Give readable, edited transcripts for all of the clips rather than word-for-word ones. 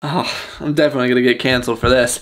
Oh, I'm definitely gonna get canceled for this.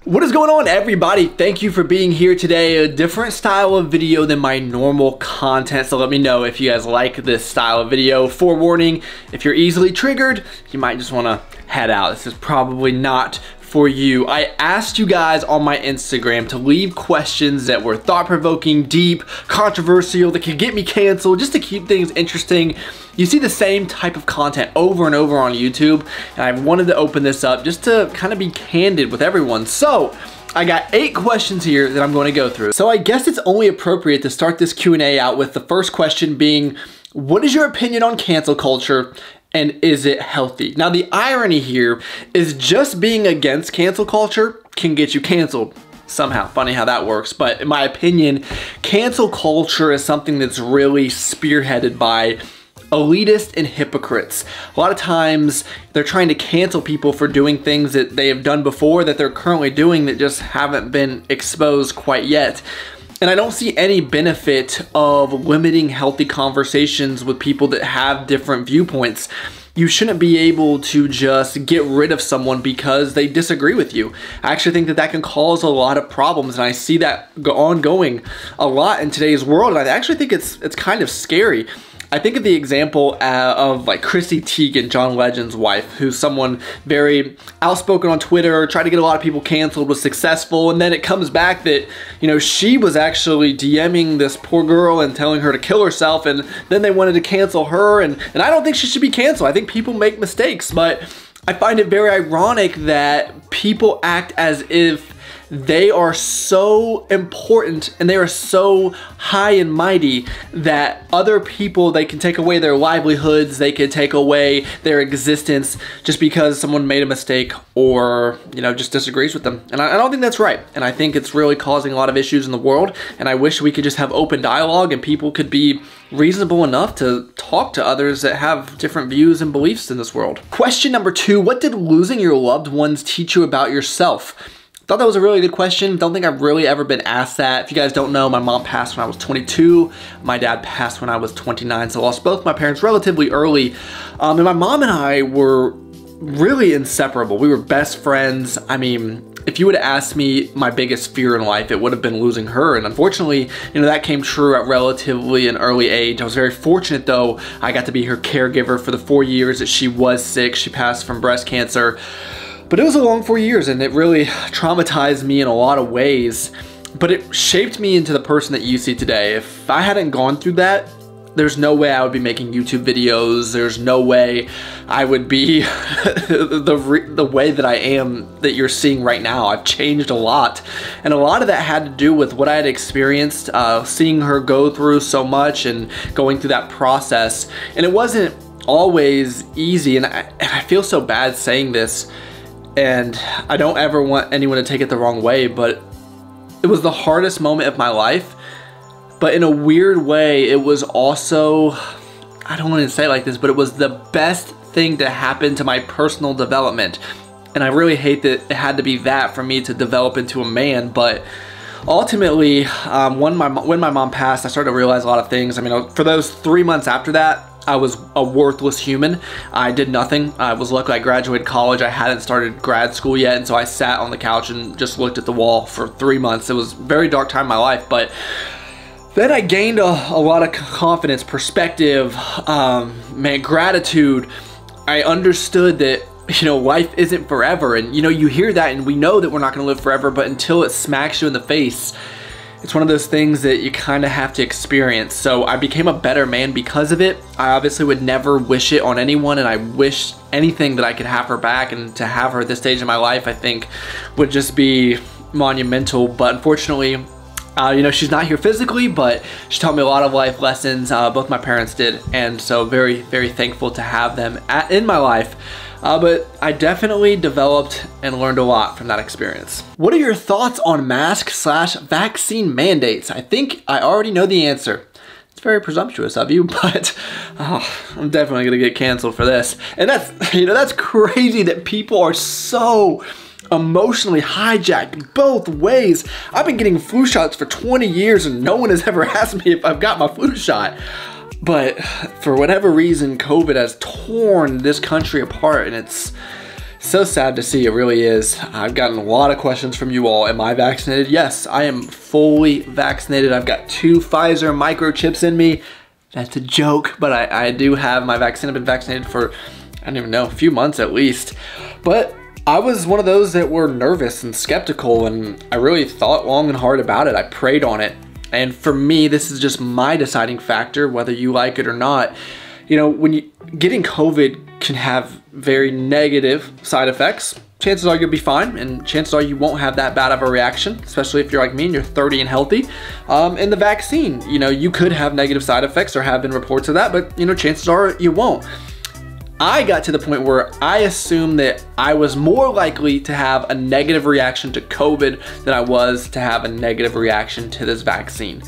What is going on, everybody? Thank you for being here today. A different style of video than my normal content, so let me know if you guys like this style of video. Forewarning, if you're easily triggered, you might just wanna head out. This is probably not for you. I asked you guys on my Instagram to leave questions that were thought-provoking, deep, controversial, that could get me canceled, just to keep things interesting. You see the same type of content over and over on YouTube, and I wanted to open this up just to kind of be candid with everyone. So I got 8 questions here that I'm going to go through. So I guess it's only appropriate to start this Q&A out with the first question being, what is your opinion on cancel culture? And is it healthy? Now, the irony here is just being against cancel culture can get you canceled somehow. Funny how that works. But in my opinion, cancel culture is something that's really spearheaded by elitists and hypocrites. A lot of times they're trying to cancel people for doing things that they have done before, that they're currently doing, that just haven't been exposed quite yet. And I don't see any benefit of limiting healthy conversations with people that have different viewpoints. You shouldn't be able to just get rid of someone because they disagree with you. I actually think that that can cause a lot of problems, and I see that ongoing a lot in today's world, and I actually think it's kind of scary. I think of the example of like Chrissy Teigen, John Legend's wife, who's someone very outspoken on Twitter, tried to get a lot of people canceled, was successful, and then it comes back that, you know, she was actually DMing this poor girl and telling her to kill herself, and then they wanted to cancel her, and I don't think she should be canceled. I think people make mistakes, but I find it very ironic that people act as if they are so important and they are so high and mighty that other people, they can take away their livelihoods, they can take away their existence just because someone made a mistake or, you know, just disagrees with them. And I don't think that's right. And I think it's really causing a lot of issues in the world. And I wish we could just have open dialogue and people could be reasonable enough to talk to others that have different views and beliefs in this world. Question number 2, what did losing your loved ones teach you about yourself? Thought that was a really good question. Don't think I've really ever been asked that. If you guys don't know, my mom passed when I was 22. My dad passed when I was 29, so I lost both my parents relatively early. And my mom and I were really inseparable. We were best friends. I mean, if you would have asked me my biggest fear in life, it would have been losing her. And unfortunately, you know, that came true at relatively an early age. I was very fortunate though. I got to be her caregiver for the 4 years that she was sick. She passed from breast cancer. But it was a long 4 years, and it really traumatized me in a lot of ways. But it shaped me into the person that you see today. If I hadn't gone through that, there's no way I would be making YouTube videos. There's no way I would be the way that I am, that you're seeing right now. I've changed a lot. And a lot of that had to do with what I had experienced, seeing her go through so much and going through that process. And it wasn't always easy, and I feel so bad saying this, and I don't ever want anyone to take it the wrong way, but it was the hardest moment of my life. But in a weird way, it was also, I don't want to say it like this, but it was the best thing to happen to my personal development. And I really hate that it had to be that for me to develop into a man, but ultimately, when my mom passed, I started to realize a lot of things. I mean, for those 3 months after that, I was a worthless human. I did nothing. I was lucky I graduated college. I hadn't started grad school yet, and so I sat on the couch and just looked at the wall for 3 months. It was a very dark time in my life, but then I gained a lot of confidence, perspective, man, gratitude. I understood that, you know, life isn't forever, and you know, you hear that and we know that we're not gonna live forever, but until it smacks you in the face, it's one of those things that you kind of have to experience. So I became a better man because of it. I obviously would never wish it on anyone, and I wish anything that I could have her back, and to have her at this stage in my life, I think would just be monumental. But unfortunately, you know, she's not here physically, but she taught me a lot of life lessons. Both my parents did, and so very, very thankful to have them in my life. But I definitely developed and learned a lot from that experience. What are your thoughts on mask/vaccine mandates? I think I already know the answer. It's very presumptuous of you, but I'm definitely gonna get canceled for this. And that's, you know, that's crazy that people are so emotionally hijacked both ways. I've been getting flu shots for 20 years and no one has ever asked me if I've got my flu shot. But for whatever reason, COVID has torn this country apart, and it's So sad to see, it really is. I've gotten a lot of questions from you all. Am I vaccinated? Yes, I am fully vaccinated. I've got 2 Pfizer microchips in me. That's a joke, but I do have my vaccine. I've been vaccinated for, I don't even know, a few months at least. But I was one of those that were nervous and skeptical, and I really thought long and hard about it. I prayed on it. And for me, this is just my deciding factor, whether you like it or not. You know, when getting COVID can have very negative side effects, chances are you'll be fine, and chances are you won't have that bad of a reaction, especially if you're like me and you're 30 and healthy. In the vaccine, you know, you could have negative side effects, or have been reports of that, but you know, chances are you won't. I got to the point where I assumed that I was more likely to have a negative reaction to COVID than I was to have a negative reaction to this vaccine.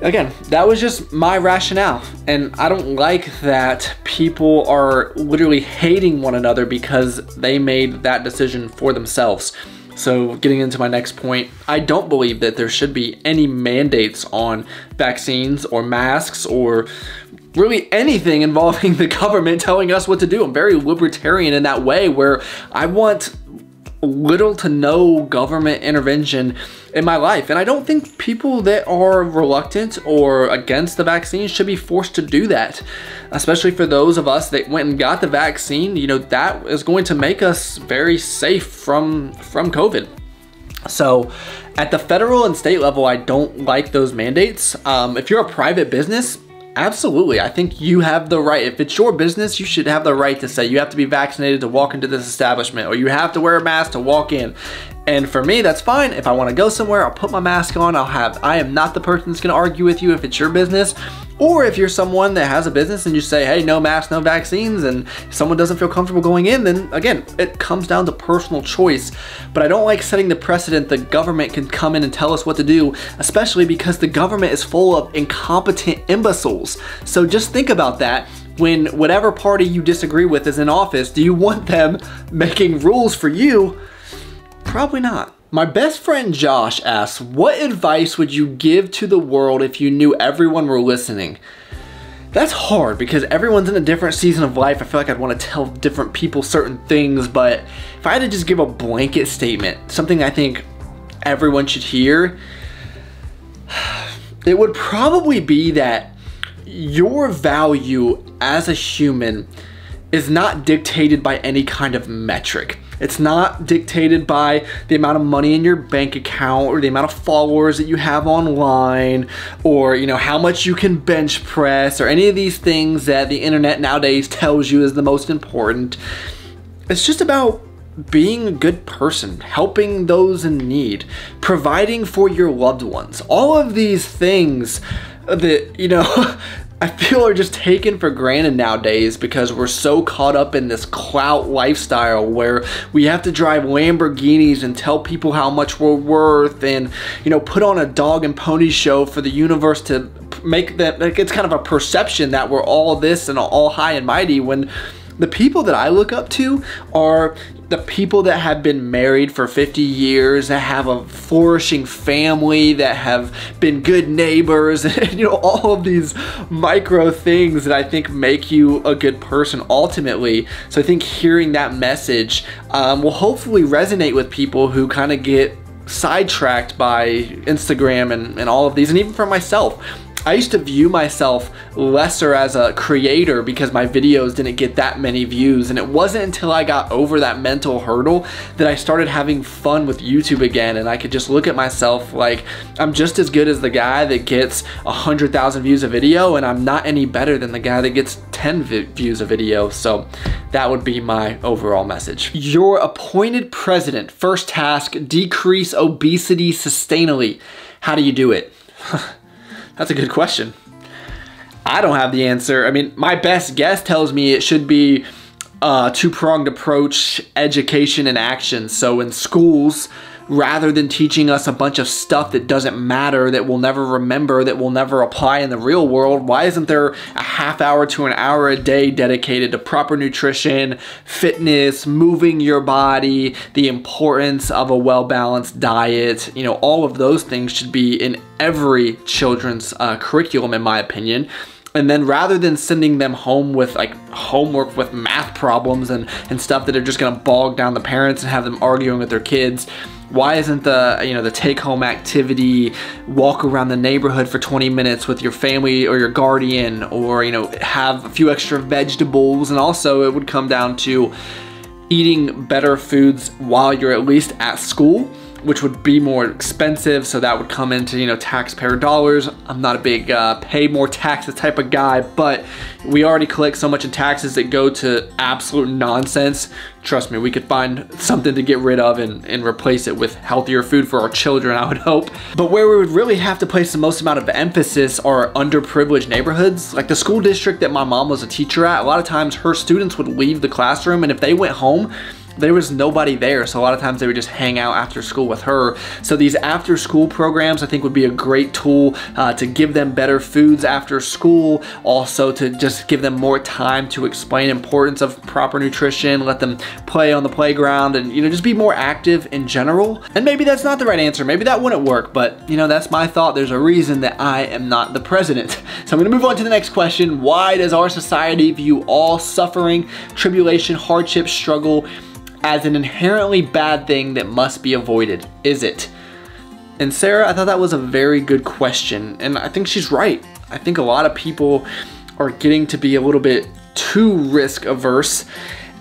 Again, that was just my rationale, and I don't like that people are literally hating one another because they made that decision for themselves. So getting into my next point, I don't believe that there should be any mandates on vaccines or masks or really anything involving the government telling us what to do. I'm very libertarian in that way, where I want little to no government intervention in my life. And I don't think people that are reluctant or against the vaccine should be forced to do that, especially for those of us that went and got the vaccine. You know, that is going to make us very safe from COVID. So at the federal and state level, I don't like those mandates. If you're a private business, absolutely. I think you have the right. If it's your business, you should have the right to say you have to be vaccinated to walk into this establishment, or you have to wear a mask to walk in. And for me, that's fine. If I want to go somewhere, I'll put my mask on. I am not the person that's going to argue with you if it's your business. Or if you're someone that has a business and you say, hey, no masks, no vaccines, and someone doesn't feel comfortable going in, then again, it comes down to personal choice. But I don't like setting the precedent the government can come in and tell us what to do, especially because the government is full of incompetent imbeciles. So just think about that. When whatever party you disagree with is in office, do you want them making rules for you? Probably not. My best friend Josh asks, what advice would you give to the world if you knew everyone were listening? That's hard because everyone's in a different season of life. I feel like I'd want to tell different people certain things, but if I had to just give a blanket statement, something I think everyone should hear, it would probably be that your value as a human is not dictated by any kind of metric. It's not dictated by the amount of money in your bank account, or the amount of followers that you have online, or you know, how much you can bench press, or any of these things that the internet nowadays tells you is the most important. It's just about being a good person, helping those in need, providing for your loved ones. All of these things that, you know, I feel are just taken for granted nowadays because we're so caught up in this clout lifestyle where we have to drive Lamborghinis and tell people how much we're worth, and you know, put on a dog and pony show for the universe to make that, like, it's kind of a perception that we're all this and all high and mighty, when the people that I look up to are the people that have been married for 50 years, that have a flourishing family, that have been good neighbors, and you know, all of these micro things that I think make you a good person ultimately. So I think hearing that message will hopefully resonate with people who kind of get sidetracked by Instagram and all of these, and even for myself. I used to view myself lesser as a creator because my videos didn't get that many views, and it wasn't until I got over that mental hurdle that I started having fun with YouTube again, and I could just look at myself like I'm just as good as the guy that gets 100,000 views a video, and I'm not any better than the guy that gets 10 views a video. So that would be my overall message. Your appointed president, first task, decrease obesity sustainably. How do you do it? That's a good question. I don't have the answer. I mean, my best guess tells me it should be a two-pronged approach, education and action. So in schools, rather than teaching us a bunch of stuff that doesn't matter, that we'll never remember, that will never apply in the real world, why isn't there a half hour to an hour a day dedicated to proper nutrition, fitness, moving your body, the importance of a well-balanced diet? You know, all of those things should be in every children's curriculum, in my opinion. And then rather than sending them home with like homework with math problems and stuff that are just gonna bog down the parents and have them arguing with their kids, why isn't the, you know, the take-home activity, walk around the neighborhood for 20 minutes with your family or your guardian, or, you know, have a few extra vegetables? And also it would come down to eating better foods while you're at least at school, which would be more expensive, so that would come into, you know, taxpayer dollars. I'm not a big pay more taxes type of guy, but we already collect so much in taxes that go to absolute nonsense. Trust me, we could find something to get rid of and replace it with healthier food for our children, I would hope. But where we would really have to place the most amount of emphasis are underprivileged neighborhoods. Like the school district that my mom was a teacher at, a lot of times her students would leave the classroom, and if they went home, there was nobody there, so a lot of times they would just hang out after school with her. So these after school programs I think would be a great tool to give them better foods after school, also to just give them more time to explain importance of proper nutrition, let them play on the playground, and, you know, just be more active in general. And maybe that's not the right answer, maybe that wouldn't work, but, you know, that's my thought. There's a reason that I am not the president. So I'm gonna move on to the next question. Why does our society view all suffering, tribulation, hardship, struggle as an inherently bad thing that must be avoided? Is it? And Sarah, I thought that was a very good question, and I think she's right. I think a lot of people are getting to be a little bit too risk averse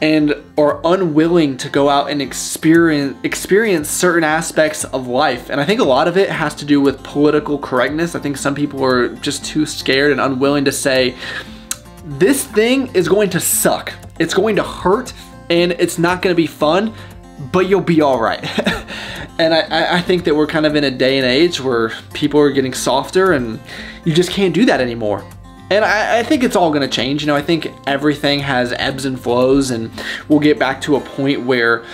and are unwilling to go out and experience certain aspects of life. And I think a lot of it has to do with political correctness. I think some people are just too scared and unwilling to say, this thing is going to suck. It's going to hurt, and it's not gonna be fun, but you'll be all right. And I think that we're kind of in a day and age where people are getting softer, and you just can't do that anymore. And I think it's all gonna change. You know, I think everything has ebbs and flows, and we'll get back to a point where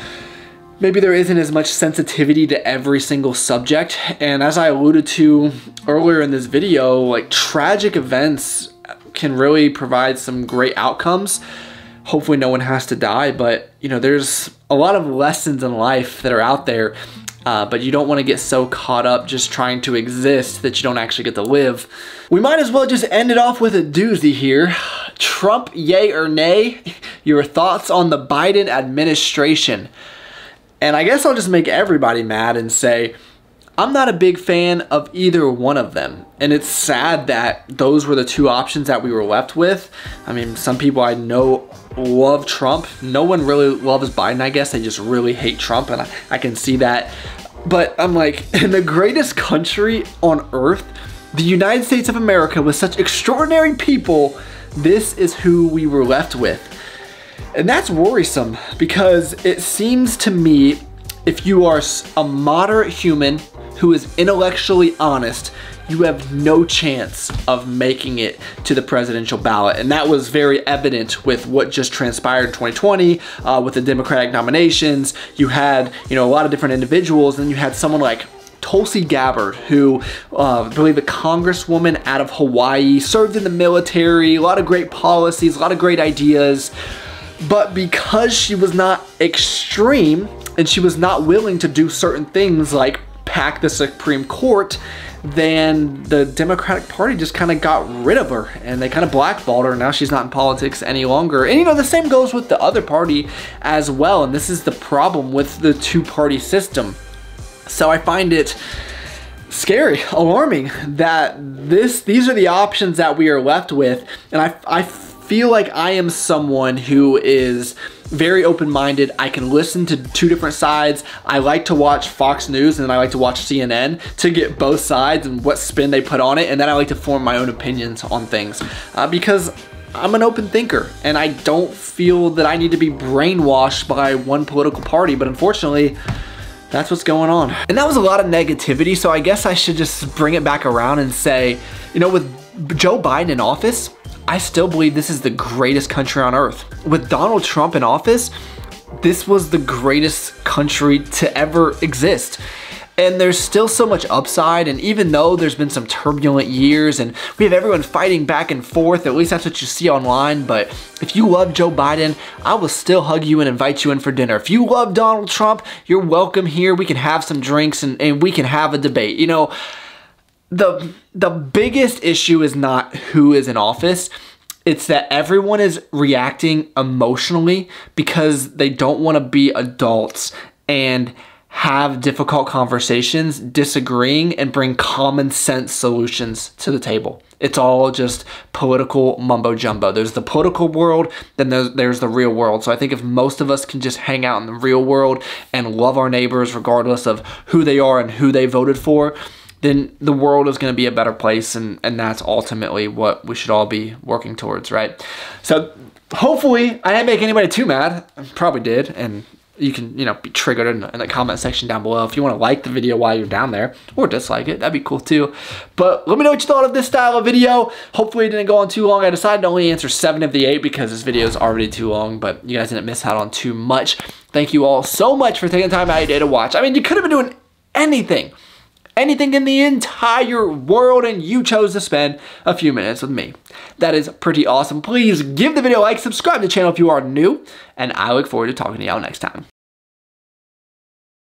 maybe there isn't as much sensitivity to every single subject. And as I alluded to earlier in this video, like tragic events can really provide some great outcomes. Hopefully no one has to die, but, you know, there's a lot of lessons in life that are out there, but you don't want to get so caught up just trying to exist that you don't actually get to live. We might as well just end it off with a doozy here. Trump, yay or nay? Your thoughts on the Biden administration. And I guess I'll just make everybody mad and say, I'm not a big fan of either one of them. And it's sad that those were the two options that we were left with. I mean, some people I know love Trump. No one really loves Biden, I guess. They just really hate Trump, and I can see that. But I'm like, in the greatest country on earth, the United States of America, with such extraordinary people, this is who we were left with. And that's worrisome, because it seems to me, if you are a moderate human who is intellectually honest, you have no chance of making it to the presidential ballot. And that was very evident with what just transpired in 2020 with the Democratic nominations. You had, you know, a lot of different individuals, and you had someone like Tulsi Gabbard, who I believe a congresswoman out of Hawaii, served in the military, a lot of great policies, a lot of great ideas. But because she was not extreme, and she was not willing to do certain things like pack the Supreme Court, then the Democratic Party just kind of got rid of her, and they kind of blackballed her. Now she's not in politics any longer. And, you know, the same goes with the other party as well. And this is the problem with the two-party system. So I find it scary, alarming that these are the options that we are left with. And I feel like I am someone who is very open-minded. I can listen to two different sides. I like to watch Fox News, and then I like to watch CNN to get both sides and what spin they put on it, and then I like to form my own opinions on things because I'm an open thinker, and I don't feel that I need to be brainwashed by one political party, but unfortunately, that's what's going on. And that was a lot of negativity, so I guess I should just bring it back around and say, you know, with Joe Biden in office, I still believe this is the greatest country on earth. With Donald Trump in office, this was the greatest country to ever exist. And there's still so much upside, and even though there's been some turbulent years and we have everyone fighting back and forth, at least that's what you see online, but if you love Joe Biden, I will still hug you and invite you in for dinner. If you love Donald Trump, you're welcome here. We can have some drinks and we can have a debate. You know, the biggest issue is not who is in office. It's that everyone is reacting emotionally because they don't want to be adults and have difficult conversations, disagreeing, and bring common sense solutions to the table. It's all just political mumbo jumbo. There's the political world, then there's the real world. So I think if most of us can just hang out in the real world and love our neighbors regardless of who they are and who they voted for, then the world is going to be a better place, and that's ultimately what we should all be working towards, right? So hopefully I didn't make anybody too mad. I probably did, and you can, be triggered in the comment section down below if you want to like the video while you're down there, or dislike it. That'd be cool too. But let me know what you thought of this style of video. Hopefully it didn't go on too long. I decided to only answer 7 of the 8 because this video is already too long, but you guys didn't miss out on too much. Thank you all so much for taking the time out of your day to watch. I mean, you could have been doing anything in the entire world, and you chose to spend a few minutes with me. That is pretty awesome. Please give the video a like, subscribe to the channel if you are new, and I look forward to talking to y'all next time.